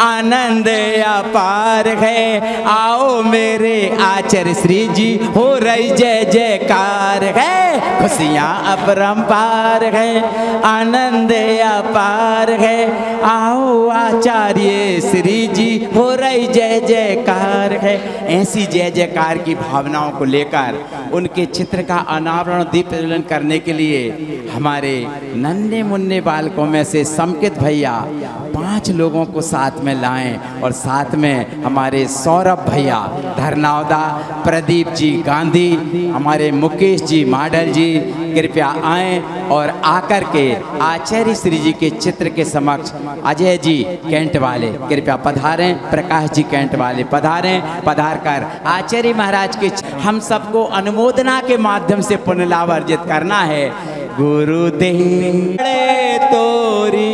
आनंद अपार है। आओ मेरे आचार्य श्री जी, हो रही जय जयकार है। खुशियाँ अपरंपार है, आनंद अपार है। आओ आचार्य श्री जी, हो रही जय जयकार है। ऐसी जय जयकार की भावनाओं को लेकर उनके चित्र का अनावरण दीप प्रज्वलन करने के लिए हमारे नन्हे मुन्ने बालकों में से समकित भैया 5 लोगों को साथ में लाएं और साथ में हमारे सौरभ भैया धरनावदा, प्रदीप जी गांधी, हमारे मुकेश जी माडल जी कृपया आएं और आकर के आचार्य श्री जी के चित्र के समक्ष अजय जी कैंट वाले कृपया पधारें, प्रकाश जी कैंट वाले पधारें। पधार कर आचार्य महाराज के हम सबको अनुमोदना के माध्यम से पुनर्लाभ अर्जित करना है। गुरुदेव तोरी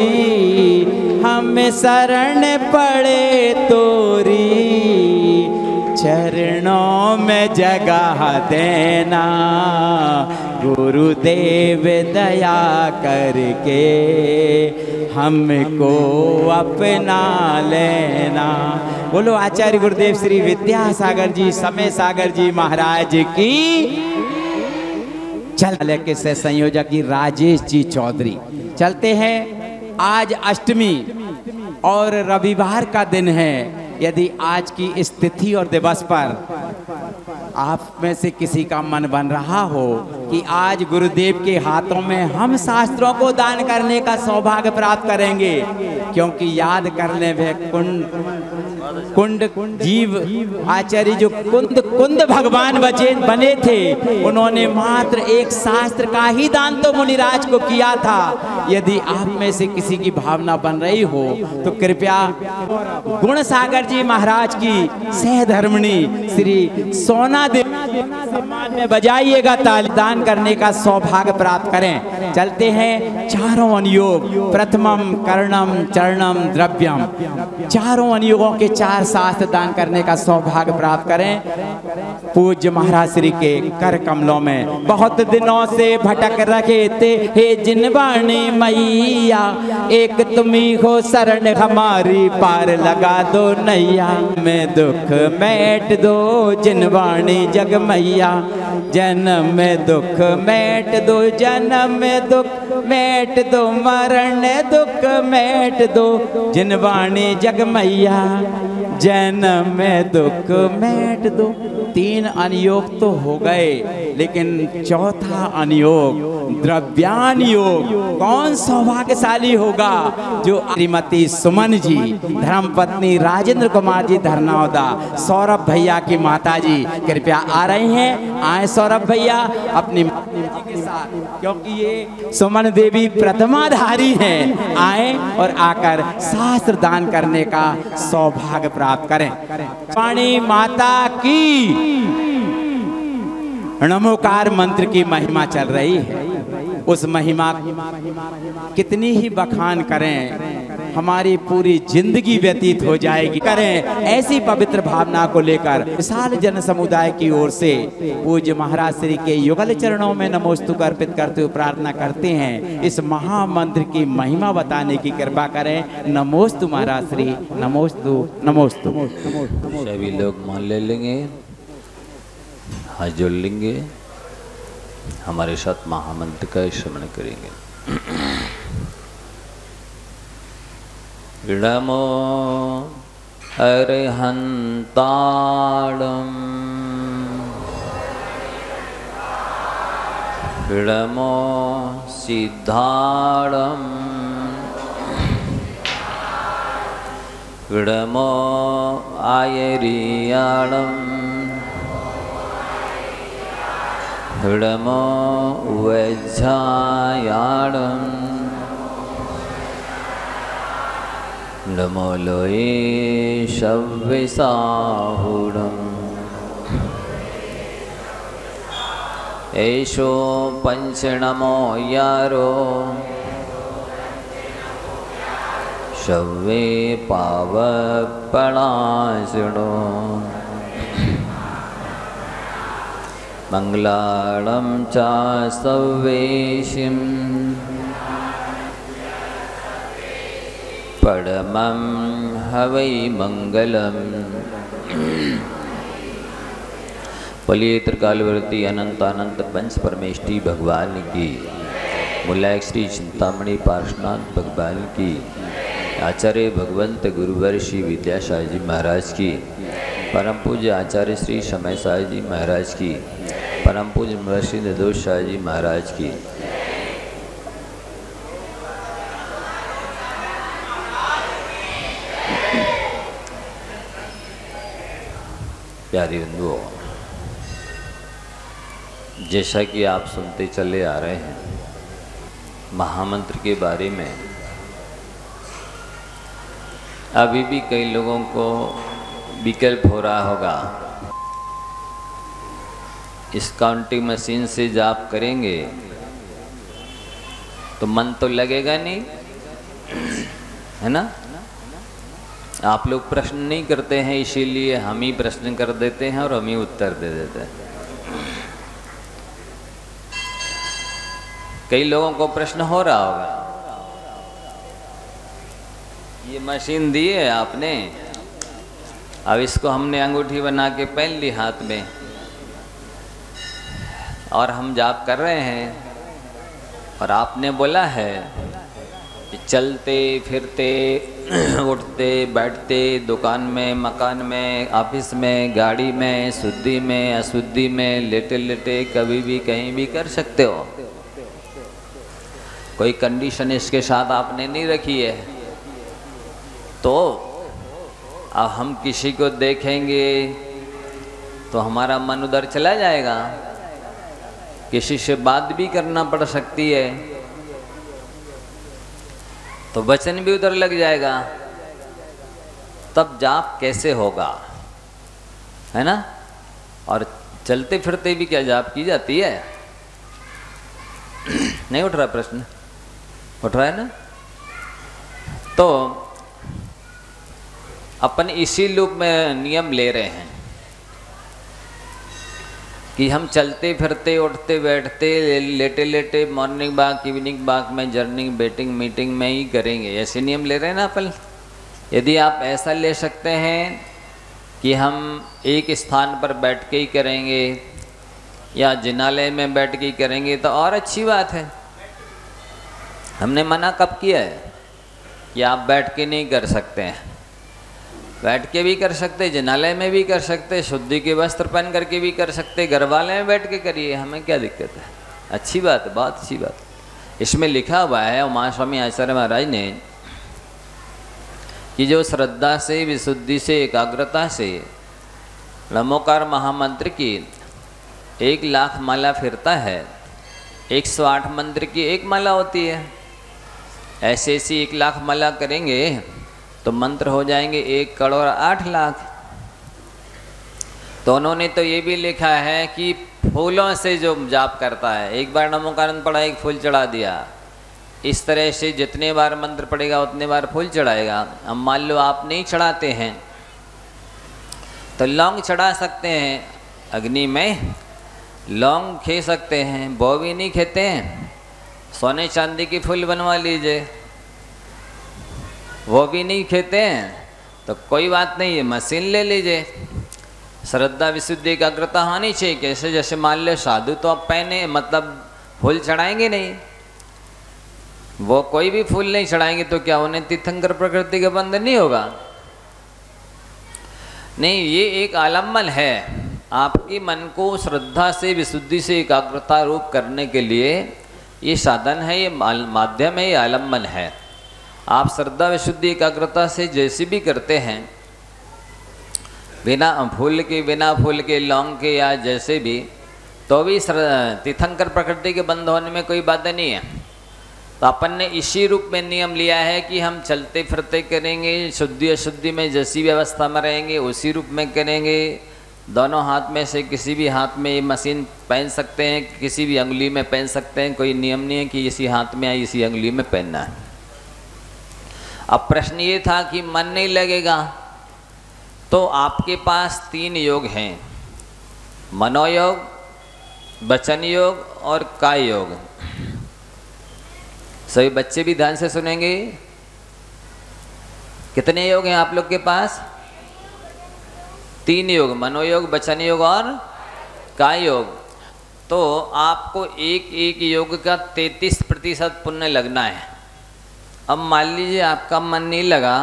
हमें शरण पड़े तोरी, चरणों में जगह देना। गुरुदेव दया करके हमको अपना लेना। बोलो आचार्य गुरुदेव श्री विद्यासागर जी, समय सागर जी महाराज की। चल के से संयोजक जी राजेश जी चौधरी। चलते हैं, आज अष्टमी और रविवार का दिन है। यदि आज की इस तिथि और दिवस पर आप में से किसी का मन बन रहा हो कि आज गुरुदेव के हाथों में हम शास्त्रों को दान करने का सौभाग्य प्राप्त करेंगे, क्योंकि याद कर ले वे कुंड जीव आचार्य जो कुंद भगवान बने थे, उन्होंने मात्र एक शास्त्र का ही दान तो मुनिराज को किया था। यदि आप में से किसी की भावना बन रही हो तो कृपया गुण सागर जी महाराज की सहधर्मिणी श्री सोना देवी सम्मान में बजाइएगा ताली। दान करने का सौभाग्य प्राप्त करें। चलते हैं, चारों अनुयोग, प्रथमम कर्णम चरणम द्रव्यम, चारों अनुयोगों के 4 शास्त्र दान करने का सौभाग्य प्राप्त करें। पूज्य महाराज श्री के कर कमलों में बहुत दिनों से भटक रहे थे, हे जिनवाणी मैया एक तुम्ही हो शरण हमारी, पार लगा दो नैया में दुख मेट दो जिनवाणी जग मैया। जन्म में दुख मेट दो, जन्म में दुख मेट दो, मरण दुख मेट दो जिनवाणी जग मैया। जन्म में दुख मेट दो। 3 अनुयोग तो हो गए, लेकिन चौथा अनुयोग द्रव्यान योग कौन सौभाग्यशाली होगा? जो श्रीमती सुमन जी, धर्मपत्नी राजेंद्र कुमार जी धरनावदा, सौरभ भैया की माता जी कृपया आ रही हैं। आए सौरभ भैया अपनी माता जी के साथ, क्योंकि ये सुमन देवी प्रथमाधारी हैं। आए और आकर शास्त्र दान करने का सौभाग्य प्राप्त करें। वाणी माता की नमोकार मंत्र की महिमा चल रही है। उस महिमा कितनी ही बखान करें, हमारी पूरी जिंदगी व्यतीत हो जाएगी। करें ऐसी पवित्र भावना को लेकर विशाल जन समुदाय की ओर से पूज्य महाराज श्री के युगल चरणों में नमोस्तु अर्पित करते हुए प्रार्थना करते हैं, इस महामंत्र की महिमा बताने की कृपा करें। नमोस्तु महाराज श्री, नमोस्तु नमोस्तु। सभी लोग मान ले लेंगे, हाथ जोड़ लेंगे, हमारे साथ महामंत्र का श्रवण करेंगे। नमो अरहंताणं नमो सिद्धाणं नमो आयरियाणं नमो वज्रायाणं नमो लोये शव्यसाहुणम् एषो पंचनमो यारो शव्ये पावपणासुणो मंगलाणं च सव्येशिं परमं हवै मंगलम। बोलिए त्रिकालवर्ती अनंत अनंत पंच परमेष्ठी भगवान की, मुलायक श्री चिंतामणि पार्श्वनाथ भगवान की, आचार्य भगवंत गुरुवर श्री विद्यासागर जी महाराज की, परम पूज्य आचार्य श्री समय सागर जी महाराज की, परम पूज्य महर्षि निर्दोष सागर जी महाराज की। प्यारी बंधुओं, जैसा कि आप सुनते चले आ रहे हैं, महामंत्र के बारे में अभी भी कई लोगों को विकल्प हो रहा होगा। इस काउंटिंग मशीन से जाप करेंगे तो मन तो लगेगा नहीं, है ना? आप लोग प्रश्न नहीं करते हैं, इसीलिए हम ही प्रश्न कर देते हैं और हम ही उत्तर दे देते हैं। कई लोगों को प्रश्न हो रहा होगा, ये मशीन दी है आपने, अब इसको हमने अंगूठी बना के पहन ली हाथ में और हम जाप कर रहे हैं, और आपने बोला है कि चलते फिरते उठते बैठते, दुकान में, मकान में, ऑफिस में, गाड़ी में, शुद्धि में, अशुद्धि में, लेटे लेटे कभी भी कहीं भी कर सकते हो। कोई कंडीशन इसके साथ आपने नहीं रखी है। तो अब हम किसी को देखेंगे तो हमारा मन उधर चला जाएगा, किसी से बात भी करना पड़ सकती है तो वचन भी उधर लग जाएगा, तब जाप कैसे होगा, है ना? और चलते फिरते भी क्या जाप की जाती है? नहीं उठ रहा प्रश्न? उठ रहा है ना? तो अपन इसी लूप में नियम ले रहे हैं कि हम चलते फिरते उठते बैठते लेटे लेटे मॉर्निंग वॉक, इवनिंग वॉक में, जर्निंग, बेटिंग, मीटिंग में ही करेंगे, ऐसे नियम ले रहे हैं ना अपन। यदि आप ऐसा ले सकते हैं कि हम एक स्थान पर बैठ के ही करेंगे या जिनालय में बैठ के ही करेंगे तो और अच्छी बात है। हमने मना कब किया है कि आप बैठ के नहीं कर सकते हैं? बैठ के भी कर सकते, जिनालय में भी कर सकते, शुद्धि के वस्त्र पहन करके भी कर सकते, घर वाले में बैठ के करिए, हमें क्या दिक्कत है? अच्छी बात है, बहुत अच्छी बात। इसमें लिखा हुआ है उमा स्वामी आचार्य महाराज ने कि जो श्रद्धा से, विशुद्धि से, एकाग्रता से नमोकार महामंत्र की 1,00,000 माला फिरता है, 108 मंत्र की एक माला होती है, ऐसे ऐसी 1,00,000 माला करेंगे तो मंत्र हो जाएंगे 1,08,00,000। तो उन्होंने तो ये भी लिखा है कि फूलों से जो जाप करता है, एक बार नमोकार पढ़ा, एक फूल चढ़ा दिया, इस तरह से जितने बार मंत्र पढ़ेगा उतने बार फूल चढ़ाएगा। अब मान लो आप नहीं चढ़ाते हैं तो लौंग चढ़ा सकते हैं, अग्नि में लौंग खे सकते हैं, वो भी नहीं खेते हैं, सोने चांदी की फूल बनवा लीजिए, वो भी नहीं खेते हैं तो कोई बात नहीं है, मशीन ले लीजिए। श्रद्धा, विशुद्धि, एकाग्रता होनी चाहिए। कैसे? जैसे मान लो साधु तो अब पहने मतलब फूल चढ़ाएंगे नहीं, वो कोई भी फूल नहीं चढ़ाएंगे तो क्या उन्हें तीर्थंकर प्रकृति का बंधन नहीं होगा? नहीं, ये एक आलम्बन है आपकी मन को श्रद्धा से, विशुद्धि से, एकाग्रता रूप करने के लिए। ये साधन है, ये माध्यम है, ये आलम्बन है। आप श्रद्धा, विशुद्धि, एकाग्रता से जैसे भी करते हैं, बिना फूल के, लौंग के या जैसे भी, तो भी तीर्थंकर प्रकृति के बंध होने में कोई बाधा नहीं है। तो अपन ने इसी रूप में नियम लिया है कि हम चलते फिरते करेंगे, शुद्धि अशुद्धि में जैसी व्यवस्था में रहेंगे उसी रूप में करेंगे। दोनों हाथ में से किसी भी हाथ में ये मशीन पहन सकते हैं, किसी भी अंगुली में पहन सकते हैं, कोई नियम नहीं है कि इसी हाथ में या इसी अंगुली में पहनना है। अब प्रश्न ये था कि मन नहीं लगेगा, तो आपके पास 3 योग हैं, मनोयोग, वचन योग और काय योग। सभी बच्चे भी ध्यान से सुनेंगे। कितने योग हैं आप लोग के पास? 3 योग, मनोयोग, वचन योग और काय योग। तो आपको एक एक योग का 33% पुण्य लगना है। अब मान लीजिए आपका मन नहीं लगा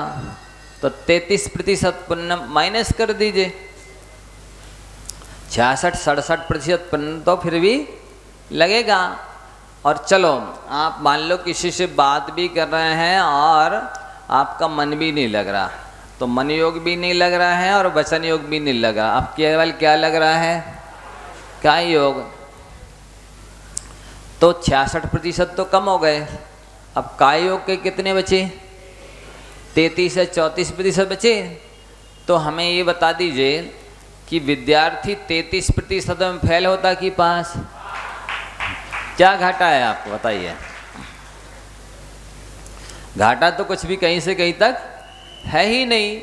तो 33% पुण्य माइनस कर दीजिए। 66-67% पुण्य तो फिर भी लगेगा। और चलो आप मान लो किसी से बात भी कर रहे हैं और आपका मन भी नहीं लग रहा, तो मन योग भी नहीं लग रहा है और वचन योग भी नहीं लग रहा, अब केवल क्या लग रहा है? काय योग। तो 66% तो कम हो गए। अब काय योग के कितने बचे? 33 से 34% बचे। तो हमें ये बता दीजिए कि विद्यार्थी 33% में फेल होता कि पास? क्या घाटा है आपको बताइए? घाटा तो कुछ भी कहीं से कहीं तक है ही नहीं।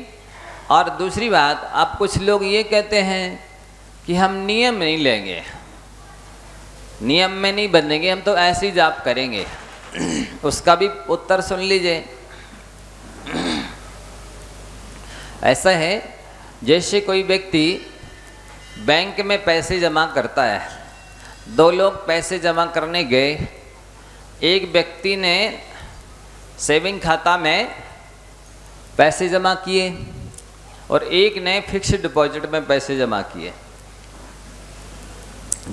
और दूसरी बात, अब कुछ लोग ये कहते हैं कि हम नियम नहीं लेंगे, नियम में नहीं बदलेंगे, हम तो ऐसे ही जाप करेंगे। उसका भी उत्तर सुन लीजिए। ऐसा है जैसे कोई व्यक्ति बैंक में पैसे जमा करता है, 2 लोग पैसे जमा करने गए। एक व्यक्ति ने सेविंग खाता में पैसे जमा किए और एक ने फिक्स्ड डिपॉजिट में पैसे जमा किए।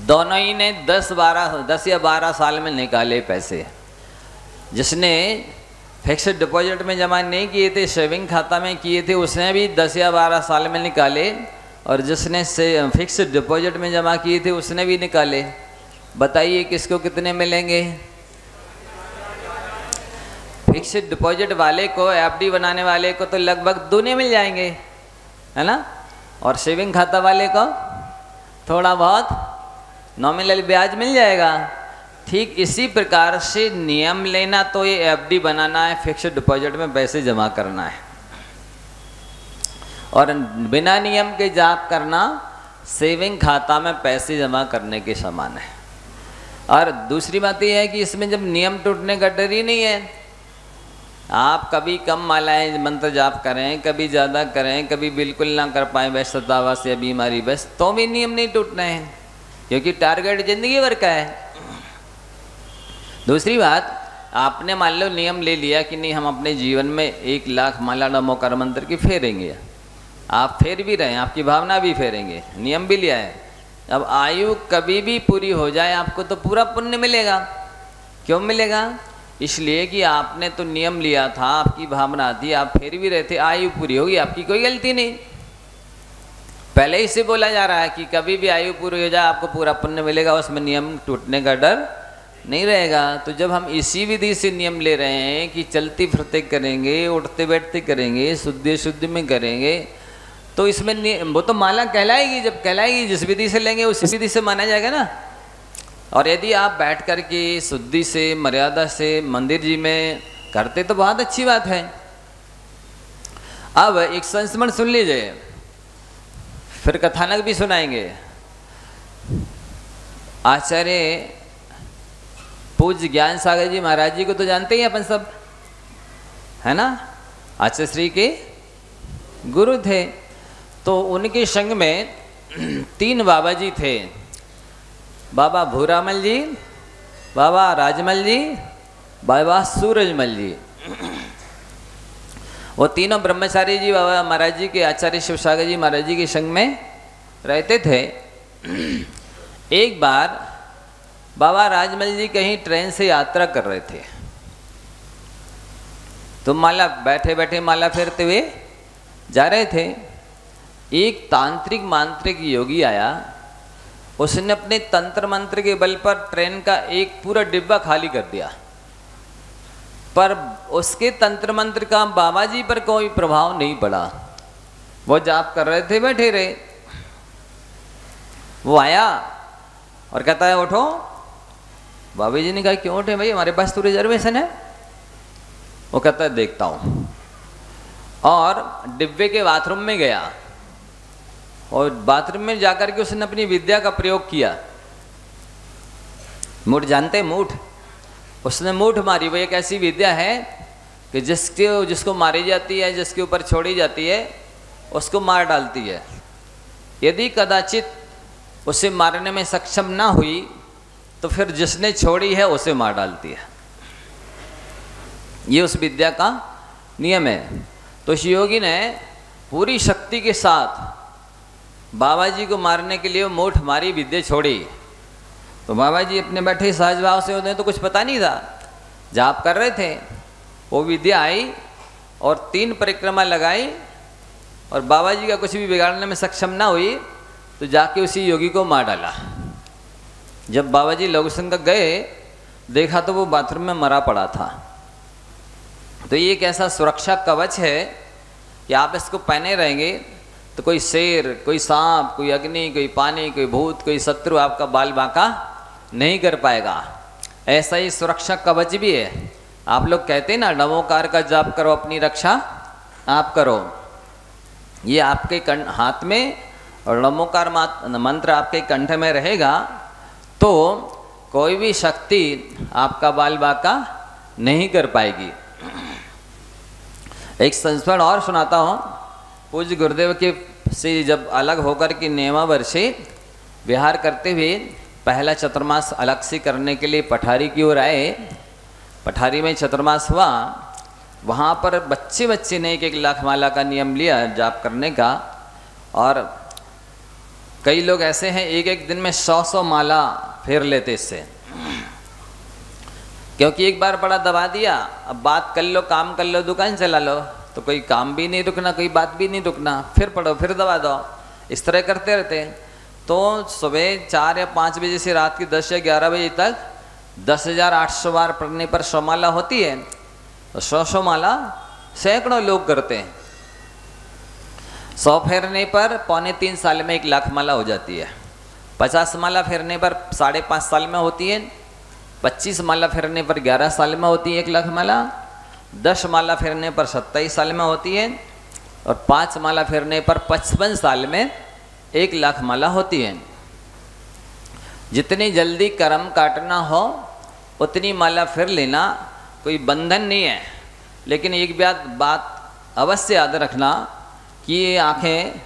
दोनों ही ने 10 या 12 साल में निकाले पैसे। जिसने फिक्स्ड डिपॉजिट में जमा नहीं किए थे, सेविंग खाता में किए थे, उसने भी 10 या 12 साल में निकाले, और जिसने फिक्स्ड डिपॉजिट में जमा किए थे उसने भी निकाले। बताइए किसको कितने मिलेंगे? फिक्स्ड डिपॉजिट वाले को, एफडी बनाने वाले को तो लगभग दूने मिल जाएंगे, है ना? और सेविंग खाता वाले को थोड़ा बहुत नॉमिनल ब्याज मिल जाएगा। ठीक इसी प्रकार से नियम लेना तो ये एफडी बनाना है, फिक्स्ड डिपॉजिट में पैसे जमा करना है, और बिना नियम के जाप करना सेविंग खाता में पैसे जमा करने के समान है। और दूसरी बात यह है कि इसमें जब नियम टूटने का डर ही नहीं है, आप कभी कम मालाएं मंत्र जाप करें, कभी ज़्यादा करें, कभी बिल्कुल ना कर पाएँ व्यस्ततावश या बीमारी बस, तो भी नियम नहीं टूटने हैं, क्योंकि टारगेट जिंदगी भर का है। दूसरी बात, आपने मान लो नियम ले लिया कि नहीं हम अपने जीवन में 1 लाख माला नमो कर मंत्र की फेरेंगे, आप फेर भी रहे हैं, आपकी भावना भी फेरेंगे, नियम भी लिया है। अब आयु कभी भी पूरी हो जाए आपको तो पूरा पुण्य मिलेगा। क्यों मिलेगा? इसलिए कि आपने तो नियम लिया था, आपकी भावना थी, आप फेर भी रहे थे, आयु पूरी होगी, आपकी कोई गलती नहीं। पहले ही से बोला जा रहा है कि कभी भी आयु पूरी हो जाए आपको पूरा पुण्य मिलेगा, उसमें नियम टूटने का डर नहीं रहेगा। तो जब हम इसी विधि से नियम ले रहे हैं कि चलते फिरते करेंगे, उठते बैठते करेंगे, शुद्धि में करेंगे, तो इसमें वो तो माला कहलाएगी। जब कहलाएगी जिस विधि से लेंगे उस विधि से माना जाएगा ना। और यदि आप बैठ कर के शुद्धि से, मर्यादा से मंदिर जी में करते तो बहुत अच्छी बात है। अब एक संस्मरण सुन लीजिए, फिर कथानक भी सुनाएंगे। आचार्य पूज्य ज्ञान सागर जी महाराज जी को तो जानते ही अपन सब, है ना? आचार्य श्री के गुरु थे। तो उनके संग में 3 बाबा जी थे, बाबा भूरामल जी, बाबा राजमल जी, बाबा सूरजमल जी। वो तीनों ब्रह्मचारी जी बाबा महाराज जी के, आचार्य शिव सागर जी महाराज जी के संग में रहते थे। एक बार बाबा राजमल जी कहीं ट्रेन से यात्रा कर रहे थे, तो माला बैठे बैठे माला फेरते हुए जा रहे थे। एक तांत्रिक मांत्रिक योगी आया, उसने अपने तंत्र मंत्र के बल पर ट्रेन का एक पूरा डिब्बा खाली कर दिया, पर उसके तंत्र मंत्र का बाबा जी पर कोई प्रभाव नहीं पड़ा। वो जाप कर रहे थे, बैठे रहे। वो आया और कहता है उठो। बाबा जी ने कहा क्यों उठे भाई, हमारे पास तो रिजर्वेशन है। वो कहता है देखता हूँ, और डिब्बे के बाथरूम में गया, और बाथरूम में जाकर के उसने अपनी विद्या का प्रयोग किया। मूठ जानते? मूठ। उसने मूठ मारी। वो एक ऐसी विद्या है कि जिसको मारी जाती है, जिसके ऊपर छोड़ी जाती है, उसको मार डालती है। यदि कदाचित उसे मारने में सक्षम ना हुई तो फिर जिसने छोड़ी है उसे मार डालती है। ये उस विद्या का नियम है। तो इस योगी ने पूरी शक्ति के साथ बाबा जी को मारने के लिए मूठ मारी, विद्या छोड़ी। तो बाबा जी अपने बैठे सहज भाव से, उन्हें तो कुछ पता नहीं था, जाप कर रहे थे। वो विद्या आई और 3 परिक्रमा लगाई और बाबा जी का कुछ भी बिगाड़ने में सक्षम ना हुई तो जाके उसी योगी को मार डाला। जब बाबा जी लघु संघ गए, देखा तो वो बाथरूम में मरा पड़ा था। तो ये एक ऐसा सुरक्षा कवच है कि आप इसको पहने रहेंगे तो कोई शेर, कोई सांप, कोई अग्नि, कोई पानी, कोई भूत, कोई शत्रु आपका बाल बांका नहीं कर पाएगा। ऐसा ही सुरक्षा कवच भी है। आप लोग कहते हैं ना, नमोकार का जाप करो, अपनी रक्षा आप करो। ये आपके हाथ में और नमोकार मंत्र आपके कंठ में रहेगा तो कोई भी शक्ति आपका बाल बांका नहीं कर पाएगी। एक संस्मरण और सुनाता हूँ। पूज्य गुरुदेव के से जब अलग होकर के नियमावर्षे विहार करते हुए पहला चतुर्मास अलग से करने के लिए पठारी की ओर आए। पठारी में चतुर्मास हुआ, वहाँ पर बच्चे ने 1-1 लाख माला का नियम लिया जाप करने का। और कई लोग ऐसे हैं एक दिन में 100 माला फेर लेते इससे, क्योंकि एक बार बड़ा दबा दिया, अब बात कर लो, काम कर लो, दुकान चला लो, तो कोई काम भी नहीं रुकना, कोई बात भी नहीं रुकना, फिर पढ़ो, फिर दबा दो, इस तरह करते रहते हैं। तो सुबह 4 या 5 बजे से रात के 10 या 11 बजे तक 10,800 बार पढ़ने पर 100 माला होती है। तो 100 माला सैकड़ों लोग करते हैं। 100 फेरने पर 2.25 साल में 1 लाख माला हो जाती है। 50 माला फेरने पर 5.5 साल में होती है। 25 माला फेरने पर 11 साल में होती है 1 लाख माला। 10 माला फेरने पर 27 साल में होती है। और 5 माला फेरने पर 55 साल में 1 लाख माला होती है। जितनी जल्दी कर्म काटना हो उतनी माला फिर लेना, कोई बंधन नहीं है। लेकिन एक बात अवश्य याद रखना कि ये आँखें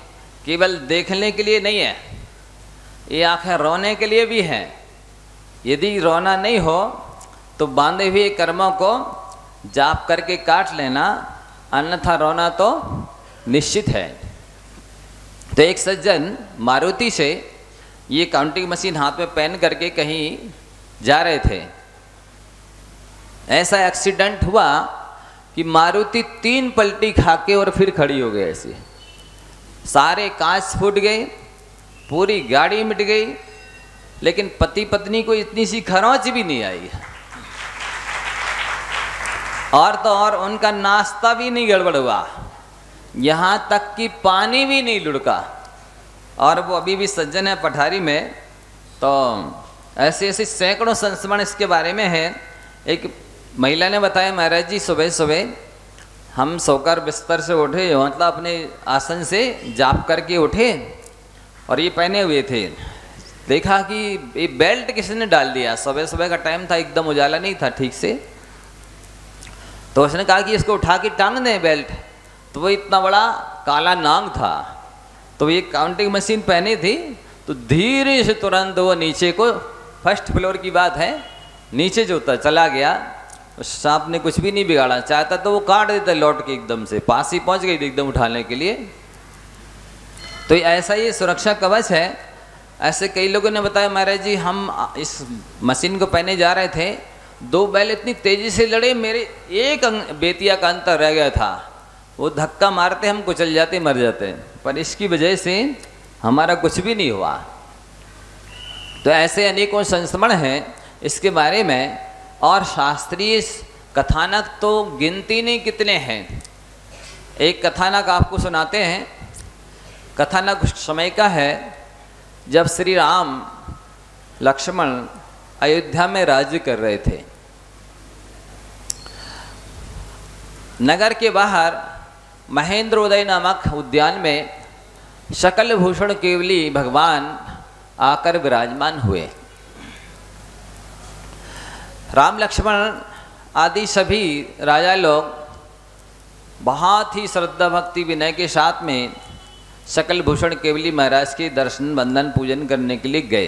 केवल देखने के लिए नहीं है, ये आँखें रोने के लिए भी हैं। यदि रोना नहीं हो तो बांधे हुए कर्मों को जाप करके काट लेना, अन्यथा रोना तो निश्चित है। तो एक सज्जन मारुति से ये काउंटिंग मशीन हाथ में पहन करके कहीं जा रहे थे। ऐसा एक्सीडेंट हुआ कि मारुति 3 पलटी खाके और फिर खड़ी हो गई। ऐसी सारे कांच फूट गए, पूरी गाड़ी मिट गई, लेकिन पति पत्नी को इतनी सी खरोंच भी नहीं आई। और तो और उनका नाश्ता भी नहीं गड़बड़ हुआ, यहाँ तक कि पानी भी नहीं लुढ़का। और वो अभी भी सज्जन है पठारी में। तो ऐसे ऐसे सैकड़ों संस्मरण इसके बारे में है। एक महिला ने बताया, महाराज जी सुबह सुबह हम सोकर बिस्तर से उठे, मतलब अपने आसन से जाप करके उठे और ये पहने हुए थे। देखा कि ये बेल्ट किसने डाल दिया। सुबह सुबह का टाइम था, एकदम उजाला नहीं था ठीक से। तो उसने कहा कि इसको उठा के टांग दें बेल्ट। तो वो इतना बड़ा काला नाग था। तो ये काउंटिंग मशीन पहनी थी, तो धीरे से तुरंत वो नीचे को, फर्स्ट फ्लोर की बात है, नीचे जो उतर चला गया। उस सांप ने कुछ भी नहीं बिगाड़ा, चाहता तो वो काट देता लौट के, एकदम से पास ही पहुंच गई थी एकदम उठाने के लिए। तो ऐसा ये सुरक्षा कवच है। ऐसे कई लोगों ने बताया, महाराज जी हम इस मशीन को पहने जा रहे थे, 2 बैल इतनी तेजी से लड़े, मेरे एक बेतिया का अंतर रह गया था, वो धक्का मारते हम कुचल जाते, मर जाते, पर इसकी वजह से हमारा कुछ भी नहीं हुआ। तो ऐसे अनेकों संस्मरण हैं इसके बारे में। और शास्त्रीय कथानक तो गिनती नहीं कितने हैं। एक कथानक आपको सुनाते हैं। कथानक उस समय का है जब श्री राम लक्ष्मण अयोध्या में राज्य कर रहे थे। नगर के बाहर महेंद्रोदय नामक उद्यान में शकल भूषण केवली भगवान आकर विराजमान हुए। राम लक्ष्मण आदि सभी राजा लोग बहुत ही श्रद्धा भक्ति विनय के साथ में सकल भूषण केवली महाराज के दर्शन बंदन पूजन करने के लिए गए।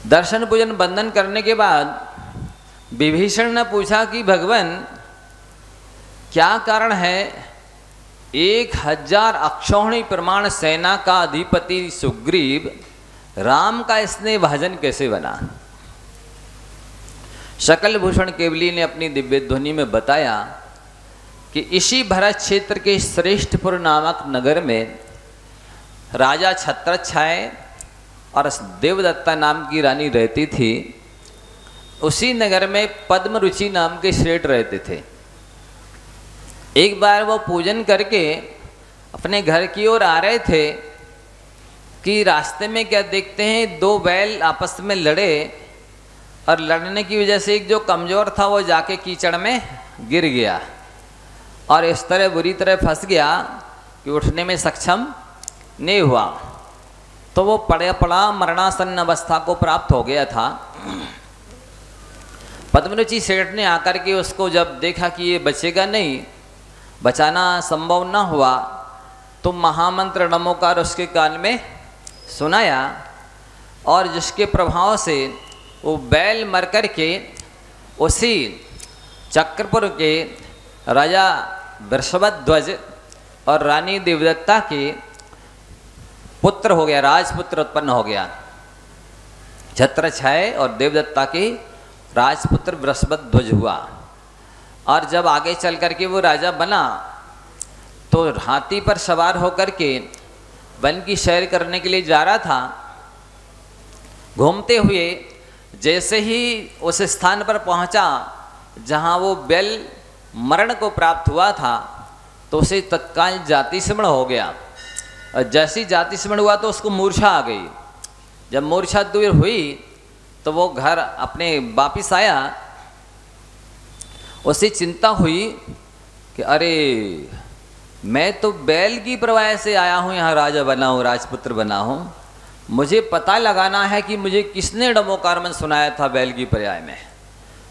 दर्शन पूजन बंदन करने के बाद विभीषण ने पूछा कि भगवान क्या कारण है 1000 अक्षौहिणी प्रमाण सेना का अधिपति सुग्रीव राम का स्नेह भाजन कैसे बना। सकल भूषण केवली ने अपनी दिव्य ध्वनि में बताया कि इसी भरत क्षेत्र के श्रेष्ठपुर नामक नगर में राजा छत्रछाय और देवदत्ता नाम की रानी रहती थी। उसी नगर में पद्मरुचि नाम के सेठ रहते थे। एक बार वो पूजन करके अपने घर की ओर आ रहे थे कि रास्ते में क्या देखते हैं, 2 बैल आपस में लड़े और लड़ने की वजह से एक जो कमज़ोर था वो जाके कीचड़ में गिर गया और इस तरह बुरी तरह फंस गया कि उठने में सक्षम नहीं हुआ। तो वो पड़ा मरणासन्न अवस्था को प्राप्त हो गया था। पद्मरुचि सेठ ने आकर के उसको जब देखा कि ये बचेगा नहीं, बचाना संभव न हुआ, तो महामंत्र नमोकार उसके कान में सुनाया और जिसके प्रभाव से वो बैल मर कर के उसी चक्रपुर के राजा वृषभध्वज और रानी देवदत्ता के पुत्र हो गया, राजपुत्र उत्पन्न हो गया। छत्रछाय और देवदत्ता के राजपुत्र वृषभध्वज हुआ। और जब आगे चल करके वो राजा बना तो हाथी पर सवार होकर के वन की सैर करने के लिए जा रहा था। घूमते हुए जैसे ही उस स्थान पर पहुंचा जहां वो बैल मरण को प्राप्त हुआ था, तो उसे तत्काल जाति स्मरण हो गया। और जैसी जाति स्मरण हुआ तो उसको मूर्छा आ गई। जब मूर्छा दूर हुई तो वो घर अपने वापिस आया। उसे चिंता हुई कि अरे मैं तो बैल की प्रवाह से आया हूँ, यहाँ राजा बना हूँ, राजपुत्र बना हूँ। मुझे पता लगाना है कि मुझे किसने नमोकार सुनाया था बैल की पर्याय में।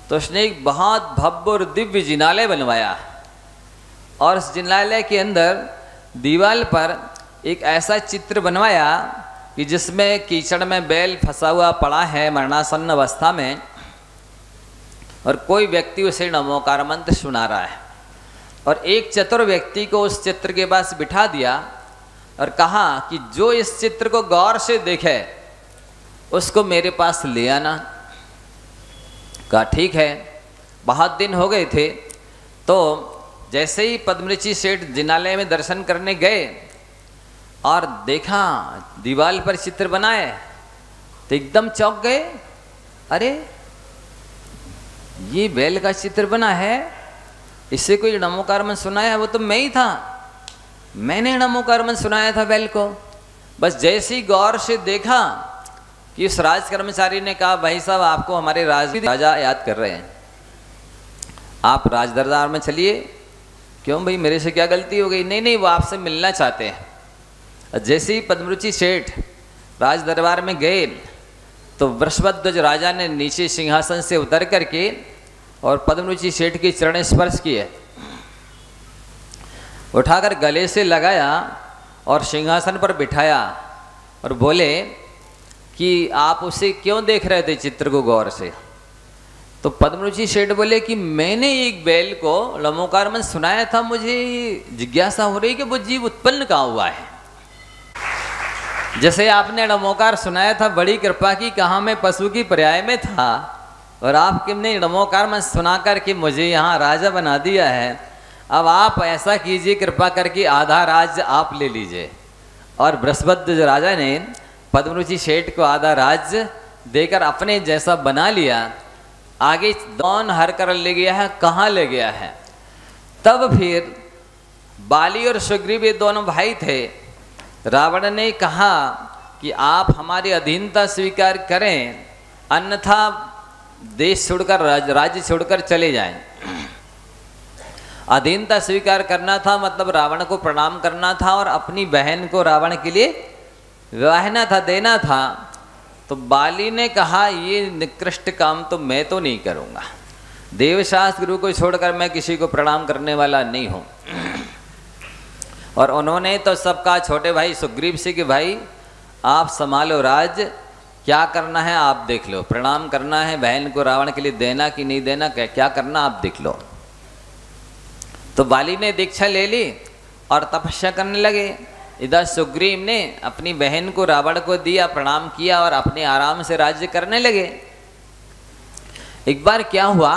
तो उसने एक बहुत भव्य और दिव्य जिनालय बनवाया और उस जिनालय के अंदर दीवार पर एक ऐसा चित्र बनवाया कि जिसमें कीचड़ में बैल फंसा हुआ पड़ा है मरणासन्न अवस्था में और कोई व्यक्ति उसे नमोकार मंत्र सुना रहा है। और एक चतुर व्यक्ति को उस चित्र के पास बिठा दिया और कहा कि जो इस चित्र को गौर से देखे उसको मेरे पास ले आना। कहा ठीक है। बहुत दिन हो गए थे, तो जैसे ही पद्मरुचि सेठ जिनालय में दर्शन करने गए और देखा दीवार पर चित्र बनाए तो एकदम चौंक गए। अरे ये बैल का चित्र बना है, इससे कोई नमोकार मंत्र सुनाया, वो तो मैं ही था, मैंने नमोकार मंत्र सुनाया था बैल को। बस जैसे ही गौर से देखा कि उस राज कर्मचारी ने कहा भाई साहब आपको हमारे राजा याद कर रहे हैं, आप राज दरबार में चलिए। क्यों भाई, मेरे से क्या गलती हो गई? नहीं नहीं, वो आपसे मिलना चाहते हैं। जैसे ही पद्मरुचि सेठ राज दरबार में गए तो वृषभध्वज राजा ने नीचे सिंहासन से उतर करके और पद्मरुचि सेठ के चरण स्पर्श किए, उठाकर गले से लगाया और सिंहासन पर बिठाया और बोले कि आप उसे क्यों देख रहे थे चित्र को गौर से? तो पद्मरुचि सेठ बोले कि मैंने एक बैल को नमोकार मंत्र सुनाया था, मुझे जिज्ञासा हो रही कि वो जीव उत्पन्न कहाँ हुआ है। जैसे आपने नमोकार सुनाया था, बड़ी कृपा की, कहाँ मैं पशु की पर्याय में था और आपने नमोकार मंत्र सुना करके मुझे यहाँ राजा बना दिया है। अब आप ऐसा कीजिए, कृपा करके आधा राज्य आप ले लीजिए। और वृषभध्वज राजा ने पद्मरुचि सेठ को आधा राज्य देकर अपने जैसा बना लिया। आगे कौन हर कर ले गया है, कहाँ ले गया है। तब फिर बाली और सुग्रीव ये दोनों भाई थे। रावण ने कहा कि आप हमारी अधीनता स्वीकार करें, अन्यथा देश छोड़कर राज्य छोड़कर चले जाएं। अधीनता स्वीकार करना था मतलब रावण को प्रणाम करना था और अपनी बहन को रावण के लिए विवाहना था, देना था। तो बाली ने कहा ये निकृष्ट काम तो मैं तो नहीं करूँगा। देवशास्त्र गुरु को छोड़कर मैं किसी को प्रणाम करने वाला नहीं हूँ। और उन्होंने तो सबका छोटे भाई सुग्रीव से कि भाई आप संभालो राज, क्या करना है आप देख लो, प्रणाम करना है बहन को रावण के लिए देना कि नहीं देना, क्या करना आप देख लो। तो वाली ने दीक्षा ले ली और तपस्या करने लगे। इधर सुग्रीव ने अपनी बहन को रावण को दिया, प्रणाम किया और अपने आराम से राज्य करने लगे। एक बार क्या हुआ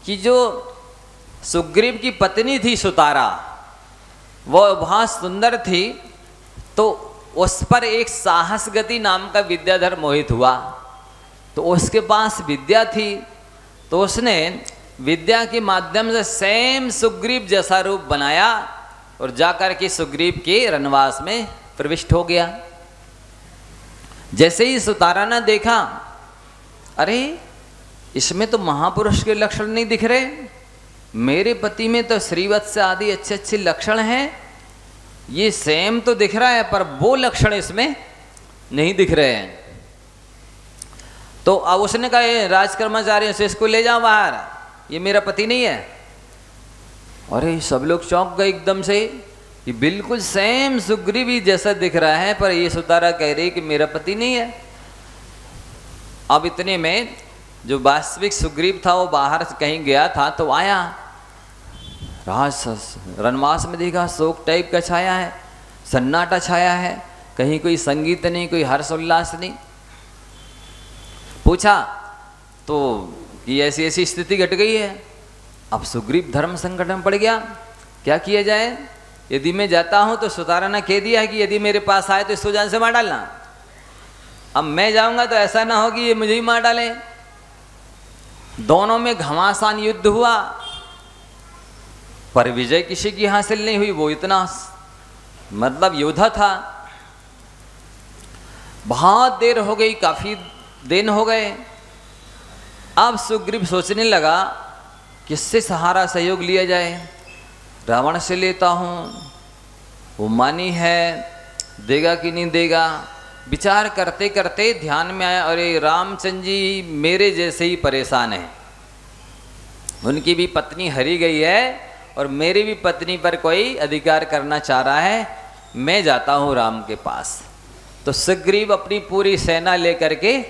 कि जो सुग्रीव की पत्नी थी सुतारा, वो बहुत सुंदर थी, तो उस पर एक साहस गति नाम का विद्याधर मोहित हुआ। तो उसके पास विद्या थी, तो उसने विद्या के माध्यम से सेम सुग्रीव जैसा रूप बनाया और जाकर के सुग्रीव के रनवास में प्रविष्ट हो गया। जैसे ही सुतारा ने देखा, अरे इसमें तो महापुरुष के लक्षण नहीं दिख रहे, मेरे पति में तो श्रीवत्स आदि अच्छे अच्छे लक्षण हैं, ये सेम तो दिख रहा है पर वो लक्षण इसमें नहीं दिख रहे हैं। तो अब उसने कहा राजकर्मचारियों से इसको ले जाओ बाहर, ये मेरा पति नहीं है। अरे सब लोग चौंक गए एकदम से, ये बिल्कुल सेम सुग्रीव ही जैसा दिख रहा है, पर ये सुतारा कह रही कि मेरा पति नहीं है। अब इतने में जो वास्तविक सुग्रीव था वो बाहर से कहीं गया था, तो आया, रनवास में देखा शोक टाइप का छाया है, सन्नाटा छाया है, कहीं कोई संगीत नहीं, कोई हर्ष उल्लास नहीं। पूछा तो कि ऐसी ऐसी स्थिति घट गई है। अब सुग्रीव धर्म संकट में पड़ गया, क्या किया जाए। यदि मैं जाता हूं तो सुतारा ने कह दिया है कि यदि मेरे पास आए तो इसको जान से मार डालना। अब मैं जाऊंगा तो ऐसा ना हो कि ये मुझे ही मार डाले। दोनों में घमासान युद्ध हुआ, पर विजय किसी की हासिल नहीं हुई। वो इतना मतलब योद्धा था। बहुत देर हो गई, काफी दिन हो गए। अब सुग्रीव सोचने लगा किससे सहारा सहयोग लिया जाए। रावण से लेता हूँ, वो मानी है, देगा कि नहीं देगा। विचार करते करते ध्यान में आया, अरे रामचंद्र जी मेरे जैसे ही परेशान हैं, उनकी भी पत्नी हरी गई है और मेरी भी पत्नी पर कोई अधिकार करना चाह रहा है, मैं जाता हूँ राम के पास। तो सुग्रीव अपनी पूरी सेना लेकर के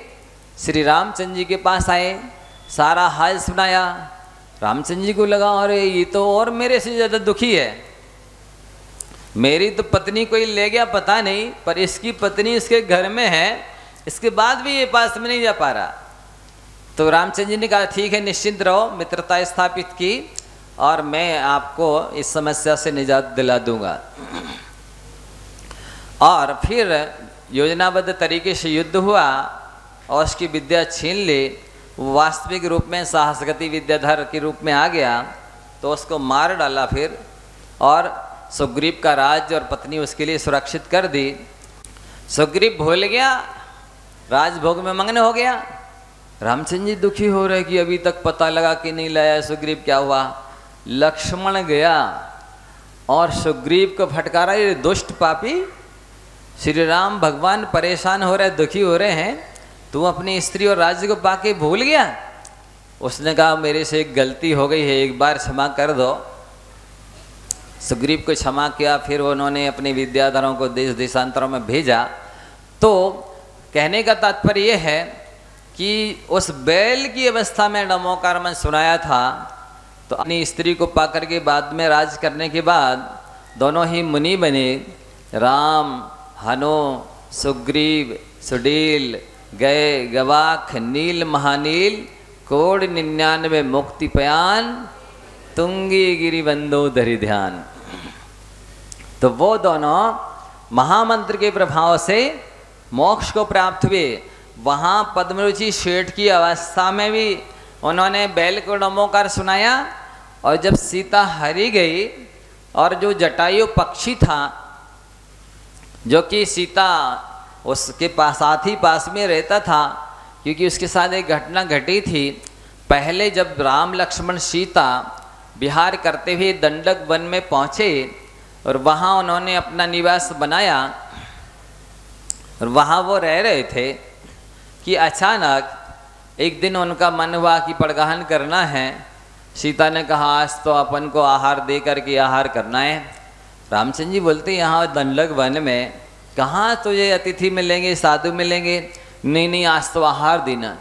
श्री रामचंद्र जी के पास आए, सारा हाल सुनाया। रामचंद्र जी को लगा अरे ये तो और मेरे से ज़्यादा दुखी है, मेरी तो पत्नी कोई ले गया पता नहीं, पर इसकी पत्नी इसके घर में है, इसके बाद भी ये पास में नहीं जा पा रहा। तो रामचंद्र जी ने कहा ठीक है, निश्चिंत रहो, मित्रता स्थापित की और मैं आपको इस समस्या से निजात दिला दूंगा। और फिर योजनाबद्ध तरीके से युद्ध हुआ और उसकी विद्या छीन ली। वास्तविक रूप में साहसगति विद्याधर के रूप में आ गया, तो उसको मार डाला फिर, और सुग्रीव का राज्य और पत्नी उसके लिए सुरक्षित कर दी। सुग्रीव भूल गया, राजभोग में मग्न हो गया। रामचंद्र जी दुखी हो रहे कि अभी तक पता लगा कि नहीं लाया सुग्रीव, क्या हुआ। लक्ष्मण गया और सुग्रीव को फटकारा, ये दुष्ट पापी, श्री राम भगवान परेशान हो रहे, दुखी हो रहे हैं, तू अपनी स्त्री और राज्य को पाके भूल गया। उसने कहा मेरे से एक गलती हो गई है, एक बार क्षमा कर दो। सुग्रीव को क्षमा किया। फिर उन्होंने अपने विद्याधरों को देश देशांतरों में भेजा। तो कहने का तात्पर्य यह है कि उस बैल की अवस्था में नमोकार सुनाया था, तो अपनी स्त्री को पाकर के बाद में राज करने के बाद दोनों ही मुनि बने। राम, हनु, सुग्रीव, सुडील, गए, गवाख, नील, महानील, कोड 99 मुक्ति पयान, तुंगी गिरी बंदो धरि ध्यान। तो वो दोनों महामंत्र के प्रभाव से मोक्ष को प्राप्त हुए। वहाँ पद्मरुचि शेठ की अवस्था में भी उन्होंने बैल को नमोकार सुनाया। और जब सीता हरी गई और जो जटायु पक्षी था, जो कि सीता उसके पास साथ ही पास में रहता था, क्योंकि उसके साथ एक घटना घटी थी। पहले जब राम, लक्ष्मण, सीता विहार करते हुए दंडक वन में पहुँचे और वहाँ उन्होंने अपना निवास बनाया और वहाँ वो रह रहे थे कि अचानक एक दिन उनका मन हुआ कि पड़गाहन करना है। सीता ने कहा आज तो अपन को आहार दे करके आहार करना है। रामचंद्र जी बोलते यहाँ दंडक वन में कहाँ तुझे अतिथि मिलेंगे, साधु मिलेंगे, नहीं नहीं आज तो आहार देना।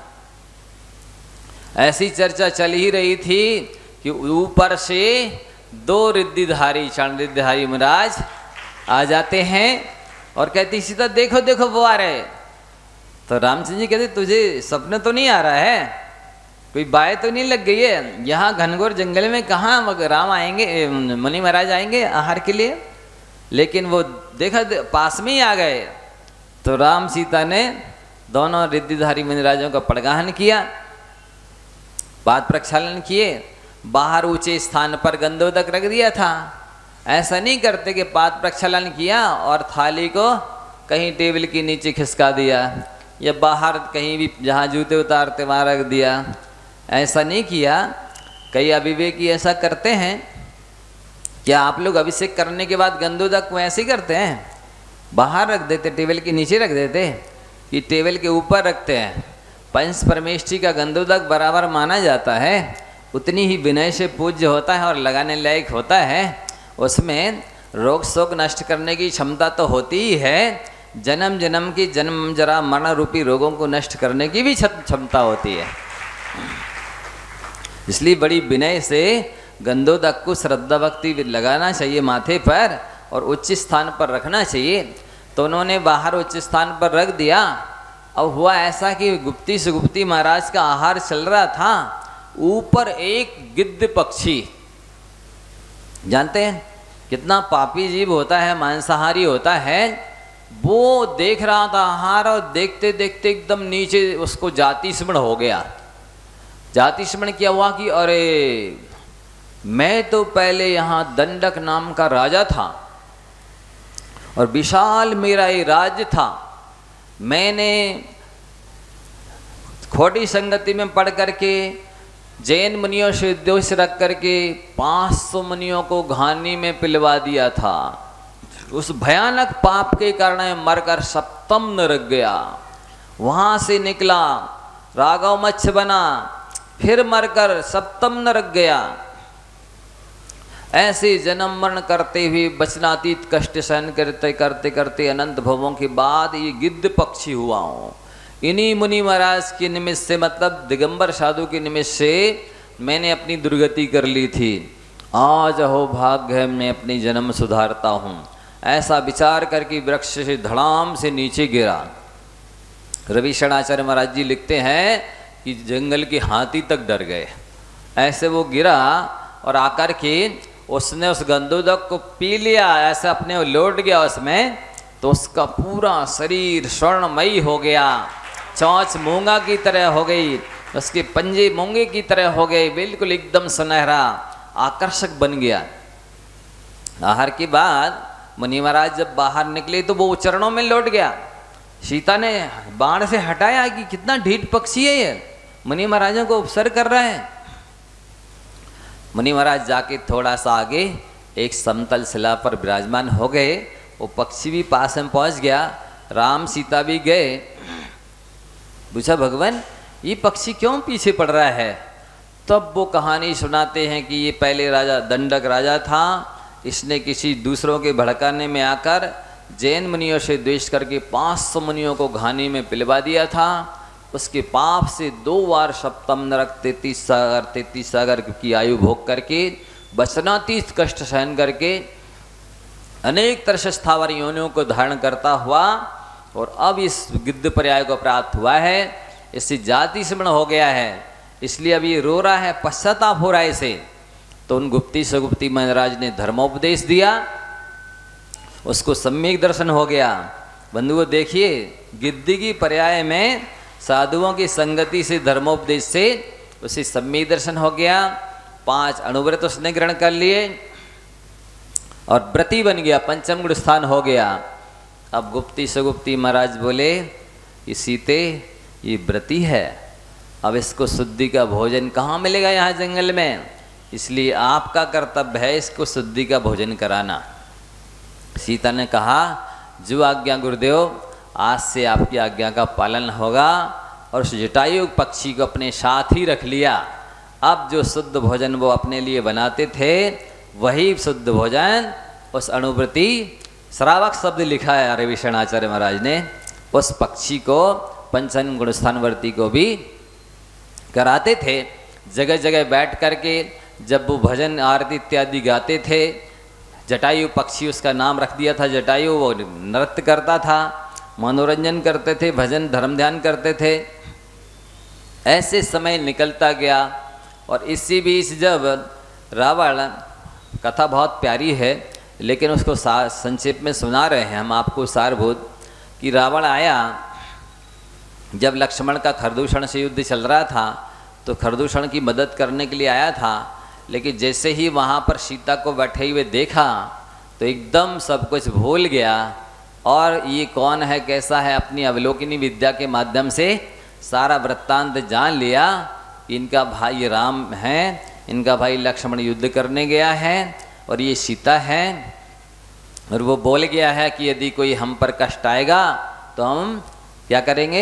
ऐसी चर्चा चल ही रही थी कि ऊपर से 2 रिद्धिधारी चंद्रधारी महाराज आ जाते हैं और कहती सीता देखो देखो वो आ रहे। तो रामचंद्र जी कहते तुझे सपने तो नहीं आ रहा है, कोई बाय तो नहीं लग गई है, यहाँ घनघोर जंगल में कहाँ राम आएंगे, मुनि महाराज आएंगे आहार के लिए। लेकिन वो देखा पास में ही आ गए। तो राम सीता ने दोनों रिद्धिधारी मुनिराजों का पड़गाहन किया, पाद प्रक्षालन किए, बाहर ऊंचे स्थान पर गंधोदक रख दिया था। ऐसा नहीं करते कि पाद प्रक्षालन किया और थाली को कहीं टेबल के नीचे खिसका दिया या बाहर कहीं भी जहाँ जूते उतारते वहाँ रख दिया, ऐसा नहीं किया। कई अविवेकी ऐसा करते हैं। क्या आप लोग अभिषेक करने के बाद गंधोदक को ऐसे ही करते हैं, बाहर रख देते, टेबल के नीचे रख देते कि टेबल के ऊपर रखते हैं? पंच परमेष्ठी का गंधोदक बराबर माना जाता है, उतनी ही विनय से पूज्य होता है और लगाने लायक होता है। उसमें रोग शोक नष्ट करने की क्षमता तो होती ही है, जन्म जन्म की जन्म जरा मरण रूपी रोगों को नष्ट करने की भी क्षमता होती है। इसलिए बड़ी विनय से गंधोदक को श्रद्धा भक्ति लगाना चाहिए माथे पर और उच्च स्थान पर रखना चाहिए। तो उन्होंने बाहर उच्च स्थान पर रख दिया। अब हुआ ऐसा कि गुप्ती से गुप्ती महाराज का आहार चल रहा था, ऊपर एक गिद्ध पक्षी, जानते हैं कितना पापी जीव होता है, मांसाहारी होता है, वो देख रहा था आहार और देखते देखते एकदम नीचे उसको जाति स्मरण हो गया। जाति स्मरण क्या हुआ कि अरे मैं तो पहले यहाँ दंडक नाम का राजा था और विशाल मेरा ये राज्य था, मैंने खोटी संगति में पढ़ करके जैन मुनियों से दोष रख करके 500 मुनियों को घानी में पिलवा दिया था। उस भयानक पाप के कारण मरकर सप्तम नरक गया। वहाँ से निकला, राघव मच्छ बना, फिर मरकर सप्तम नरक गया। ऐसे जन्म मरण करते हुए वचनातीत कष्ट सहन करते करते करते अनंत भवों के बाद ये गिद्ध पक्षी हुआ हूँ। इन्हीं मुनि महाराज के निमित्त से, मतलब दिगंबर साधु के निमित्त से मैंने अपनी दुर्गति कर ली थी। आज अहो भाग्य है मैं अपनी जन्म सुधारता हूँ। ऐसा विचार करके वृक्ष से धड़ाम से नीचे गिरा। रवि शरणाचार्य महाराज जी लिखते हैं कि जंगल के हाथी तक डर गए। ऐसे वो गिरा और आकर के उसने उस गंधोदक को पी लिया, ऐसे अपने लौट गया उसमें, तो उसका पूरा शरीर स्वर्णमयी हो गया, चोंच मूंगा की तरह हो गई, उसके पंजे मूंगे की तरह हो गए, बिल्कुल एकदम सुनहरा आकर्षक बन गया। आहार के बाद मुनि महाराज जब बाहर निकले तो वो चरणों में लौट गया। सीता ने बाण से हटाया कि कितना ढीठ पक्षी है ये, मुनि महाराजों को उपसर्ग कर रहा है। मुनि महाराज जाके थोड़ा सा आगे एक समतल शिला पर विराजमान हो गए। वो पक्षी भी पास में पहुंच गया, राम सीता भी गए। पूछा भगवान ये पक्षी क्यों पीछे पड़ रहा है? तब वो कहानी सुनाते हैं कि ये पहले राजा दंडक राजा था, इसने किसी दूसरों के भड़काने में आकर जैन मुनियों से द्वेष करके 500 मुनियों को घानी में पिलवा दिया था। उसके पाप से 2 बार सप्तम नरक 33 सागर की आयु भोग करके वचनातीत कष्ट सहन करके अनेक तरह से स्थावर योनियों को धारण करता हुआ और अब इस गिद्ध पर्याय को प्राप्त हुआ है। इससे जाति स्मरण हो गया है, इसलिए अब ये रो रहा है, पश्चाताप हो रहा है इसे। तो उन गुप्ती सगुप्ती महाराज ने धर्मोपदेश दिया, उसको सम्यक दर्शन हो गया। बंधुओं देखिए, गिद्ध की पर्याय में साधुओं की संगति से धर्मोपदेश से उसे सम्यक दर्शन हो गया। 5 अणुव्रत उसने ग्रहण कर लिए और व्रती बन गया, पंचम गुण स्थान हो गया। अब गुप्ती सगुप्ती महाराज बोले कि सीते ये व्रती है, अब इसको शुद्धि का भोजन कहाँ मिलेगा यहाँ जंगल में, इसलिए आपका कर्तव्य है इसको शुद्धि का भोजन कराना। सीता ने कहा जो आज्ञा गुरुदेव, आज से आपकी आज्ञा का पालन होगा। और उस जटायु पक्षी को अपने साथ ही रख लिया। अब जो शुद्ध भोजन वो अपने लिए बनाते थे, वही शुद्ध भोजन उस अणुव्रती, श्रावक शब्द लिखा है आर्य भीषण आचार्य महाराज ने, उस पक्षी को पंचन गुणस्थानवर्ती को भी कराते थे। जगह जगह बैठ करके जब वो भजन आरती इत्यादि गाते थे, जटायु पक्षी उसका नाम रख दिया था जटायु, वो नृत्य करता था, मनोरंजन करते थे, भजन धर्म ध्यान करते थे। ऐसे समय निकलता गया और इसी बीच जब रावण, कथा बहुत प्यारी है लेकिन उसको संक्षेप में सुना रहे हैं हम आपको सारभूत, कि रावण आया जब लक्ष्मण का खरदूषण से युद्ध चल रहा था तो खरदूषण की मदद करने के लिए आया था, लेकिन जैसे ही वहाँ पर सीता को बैठे हुए देखा तो एकदम सब कुछ भूल गया और ये कौन है कैसा है अपनी अवलोकनी विद्या के माध्यम से सारा वृत्तांत जान लिया। इनका भाई राम है, इनका भाई लक्ष्मण युद्ध करने गया है और ये सीता है, और वो बोल गया है कि यदि कोई हम पर कष्ट आएगा तो हम क्या करेंगे,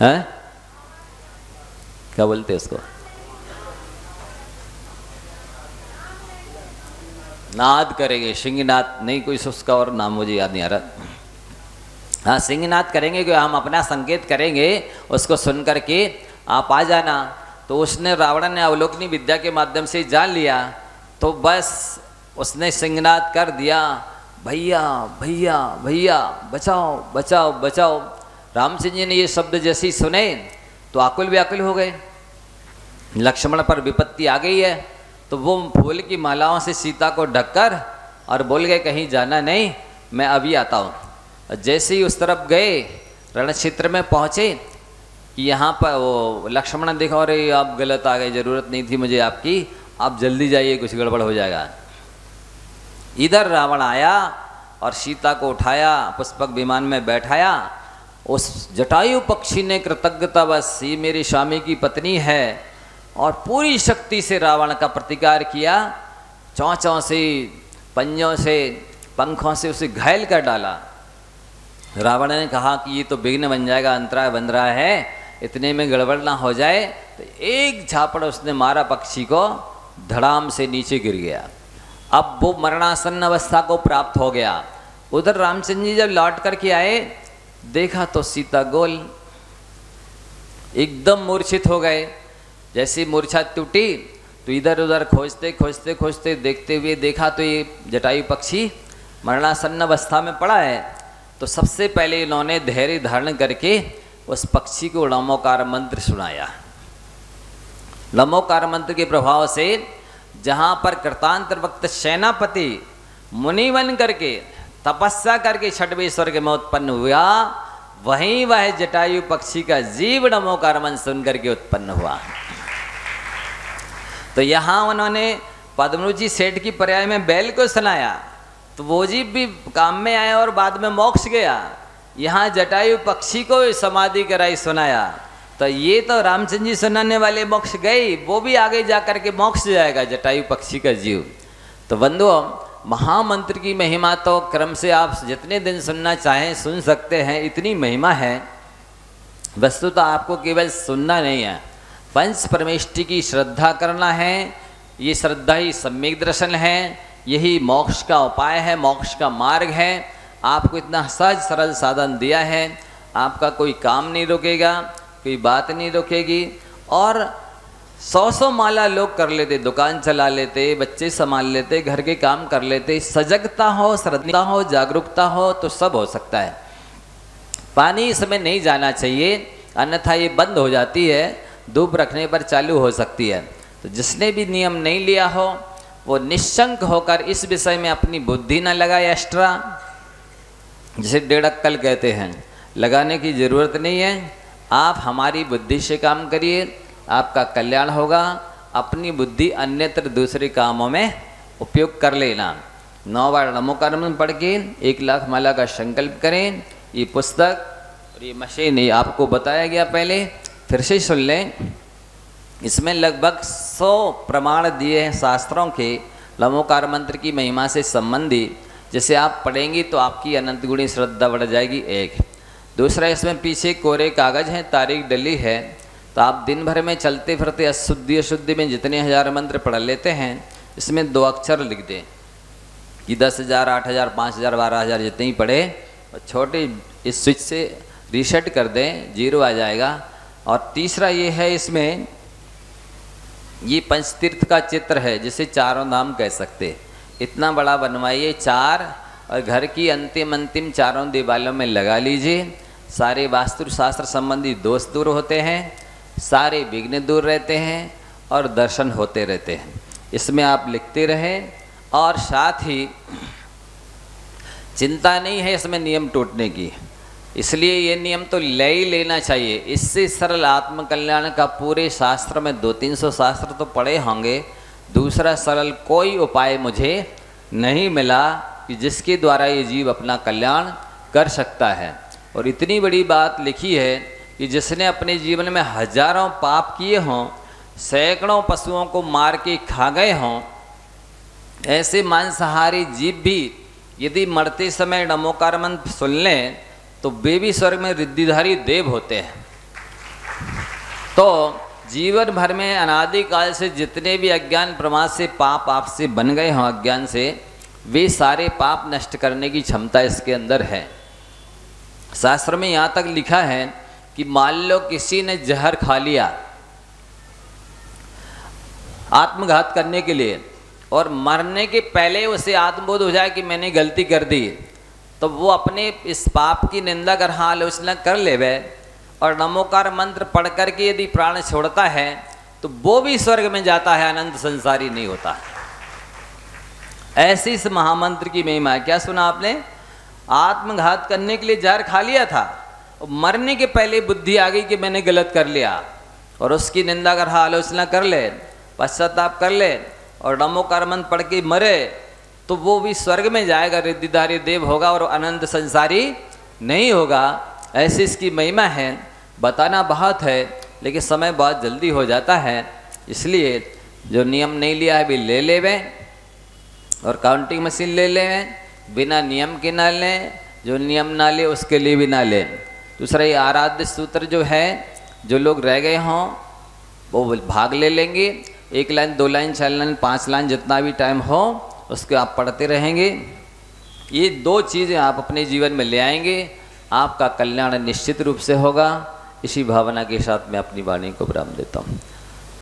हैं क्या बोलते उसको, नाद करेंगे, सिंहनाद नहीं कोई उसका और नाम मुझे याद नहीं आ रहा, हाँ सिंहनाद करेंगे कि हम अपना संकेत करेंगे, उसको सुन करके आप आ जाना। तो उसने रावण ने अवलोकनी विद्या के माध्यम से जान लिया, तो बस उसने सिंहनाद कर दिया, भैया भैया भैया बचाओ बचाओ बचाओ। रामचंद्र जी ने ये शब्द जैसे ही सुने तो आकुल व्याकुल हो गए, लक्ष्मण पर विपत्ति आ गई है। तो वो फूल की मालाओं से सीता को ढककर और बोल गए कहीं जाना नहीं, मैं अभी आता हूँ। जैसे ही उस तरफ गए, रण क्षेत्र में पहुँचे कि यहाँ पर वो लक्ष्मण ने देखा, अरे आप गलत आ गए, ज़रूरत नहीं थी मुझे आपकी, आप जल्दी जाइए कुछ गड़बड़ हो जाएगा। इधर रावण आया और सीता को उठाया, पुष्पक विमान में बैठाया। उस जटायु पक्षी ने कृतज्ञतावश, ये मेरे स्वामी की पत्नी है, और पूरी शक्ति से रावण का प्रतिकार किया, चोंचों से, पंजों से, पंखों से उसे घायल कर डाला। रावण ने कहा कि ये तो विघ्न बन जाएगा, अंतराय बन रहा है, इतने में गड़बड़ ना हो जाए। तो एक झापड़ उसने मारा पक्षी को, धड़ाम से नीचे गिर गया। अब वो मरणासन्न अवस्था को प्राप्त हो गया। उधर रामचंद्र जी जब लौट करके आए, देखा तो सीता गोल, एकदम मूर्छित हो गए। जैसी मूर्छा टूटी तो इधर उधर खोजते खोजते खोजते देखते हुए देखा तो ये जटायु पक्षी मरणासन्न अवस्था में पड़ा है। तो सबसे पहले इन्होंने धैर्य धारण करके उस पक्षी को नमोकार मंत्र सुनाया। नमोकार मंत्र के प्रभाव से जहाँ पर कृतांत वक्त सेनापति मुनि बन करके तपस्या करके छठवें स्वर्ग में उत्पन्न हुआ, वहीं वह जटायु पक्षी का जीव नमोकार मंत्र सुन करके उत्पन्न हुआ। तो यहाँ उन्होंने पद्मरुचि सेठ की पर्याय में बैल को सुनाया, तो वो जीव भी काम में आया और बाद में मोक्ष गया। यहाँ जटायु पक्षी को समाधि कराई सुनाया, तो ये तो रामचंद्र जी सुनाने वाले मोक्ष गए, वो भी आगे जा कर के मोक्ष जाएगा जटायु पक्षी का जीव। तो बंधुओं, महामंत्र की महिमा तो क्रम से आप जितने दिन सुनना चाहें सुन सकते हैं, इतनी महिमा है। वस्तु तो आपको केवल सुनना नहीं है, पंच परमेष्टि की श्रद्धा करना है। ये श्रद्धा ही सम्यक दर्शन है, यही मोक्ष का उपाय है, मोक्ष का मार्ग है। आपको इतना सहज सरल साधन दिया है, आपका कोई काम नहीं रोकेगा, कोई बात नहीं रोकेगी। और 100 माला लोग कर लेते, दुकान चला लेते, बच्चे संभाल लेते, घर के काम कर लेते, सजगता हो, श्रद्धा हो, जागरूकता हो तो सब हो सकता है। पानी इसमें नहीं जाना चाहिए, अन्यथा ये बंद हो जाती है, धूप रखने पर चालू हो सकती है। तो जिसने भी नियम नहीं लिया हो वो निशंक होकर इस विषय में अपनी बुद्धि न लगाए एक्स्ट्रा, जिसे डेढ़क्कल कहते हैं, लगाने की ज़रूरत नहीं है। आप हमारी बुद्धि से काम करिए, आपका कल्याण होगा। अपनी बुद्धि अन्यत्र दूसरे कामों में उपयोग कर लेना। 9 बार नमोकार मंत्र पढ़ के 1 लाख माला का संकल्प करें। ये पुस्तक और ये मशीन ये आपको बताया गया, पहले फिर से सुन लें। इसमें लगभग 100 प्रमाण दिए हैं शास्त्रों के नमोकार मंत्र की महिमा से संबंधी, जिसे आप पढ़ेंगी तो आपकी अनंत गुणी श्रद्धा बढ़ जाएगी। 1 दूसरा, इसमें पीछे कोरे कागज हैं, तारीख डली है, तो आप दिन भर में चलते फिरते अशुद्धि अशुद्धि में जितने 1000 मंत्र पढ़ लेते हैं, इसमें 2 अक्षर लिख दें कि 10,000, 8,000, 5,000, 12,000 जितने ही पढ़े, और छोटे इस स्विच से रीसेट कर दें, 0 आ जाएगा। और तीसरा ये है, इसमें ये पंचतीर्थ का चित्र है जिसे चारों धाम कह सकते, इतना बड़ा बनवाइए 4, और घर की अंतिम चारों दीवालों में लगा लीजिए। सारे वास्तु शास्त्र संबंधी दोष दूर होते हैं, सारे विघ्न दूर रहते हैं और दर्शन होते रहते हैं। इसमें आप लिखते रहें, और साथ ही चिंता नहीं है इसमें नियम टूटने की, इसलिए ये नियम तो ले ही लेना चाहिए। इससे सरल आत्मकल्याण का पूरे शास्त्र में 200-300 शास्त्र तो पढ़े होंगे, दूसरा सरल कोई उपाय मुझे नहीं मिला कि जिसके द्वारा ये जीव अपना कल्याण कर सकता है। और इतनी बड़ी बात लिखी है कि जिसने अपने जीवन में हजारों पाप किए हों, सैकड़ों पशुओं को मार के खा गए हों, ऐसे मांसाहारी जीव भी यदि मरते समय नमोकार मंत्र सुन लें तो वे भी स्वर्ग में रिद्धिधारी देव होते हैं। तो जीवन भर में अनादिकाल से जितने भी अज्ञान प्रमाद से पाप आपसे बन गए हों अज्ञान से, वे सारे पाप नष्ट करने की क्षमता इसके अंदर है। शास्त्र में यहाँ तक लिखा है कि मान लो किसी ने जहर खा लिया आत्मघात करने के लिए, और मरने के पहले उसे आत्मबोध हो जाए कि मैंने गलती कर दी, तो वो अपने इस पाप की निंदा कर आलोचना कर लेवे और नमोकार मंत्र पढ़ करके यदि प्राण छोड़ता है तो वो भी स्वर्ग में जाता है, अनंत संसारी नहीं होता। ऐसी इस महामंत्र की महिमा है। क्या सुना आपने? आत्मघात करने के लिए जहर खा लिया था, और मरने के पहले बुद्धि आ गई कि मैंने गलत कर लिया, और उसकी निंदा कर आलोचना कर ले, पश्चाताप कर ले और नमोकार मंत्र पढ़ के मरे, तो वो भी स्वर्ग में जाएगा, रिद्धिधारी देव होगा और अनंत संसारी नहीं होगा। ऐसी इसकी महिमा है। बताना बहुत है लेकिन समय बहुत जल्दी हो जाता है, इसलिए जो नियम नहीं लिया है भी ले लेवे, और काउंटिंग मशीन ले लें, बिना नियम के ना लें, जो नियम ना ले उसके लिए भी ना लें। दूसरा ये आराध्य सूत्र जो है, जो लोग रह गए हों वो भाग ले लेंगे, 1 लाइन 2 लाइन 4 लाइन 5 लाइन जितना भी टाइम हो उसको आप पढ़ते रहेंगे। ये 2 चीज़ें आप अपने जीवन में ले आएंगे, आपका कल्याण निश्चित रूप से होगा। इसी भावना के साथ मैं अपनी वाणी को विराम देता हूँ।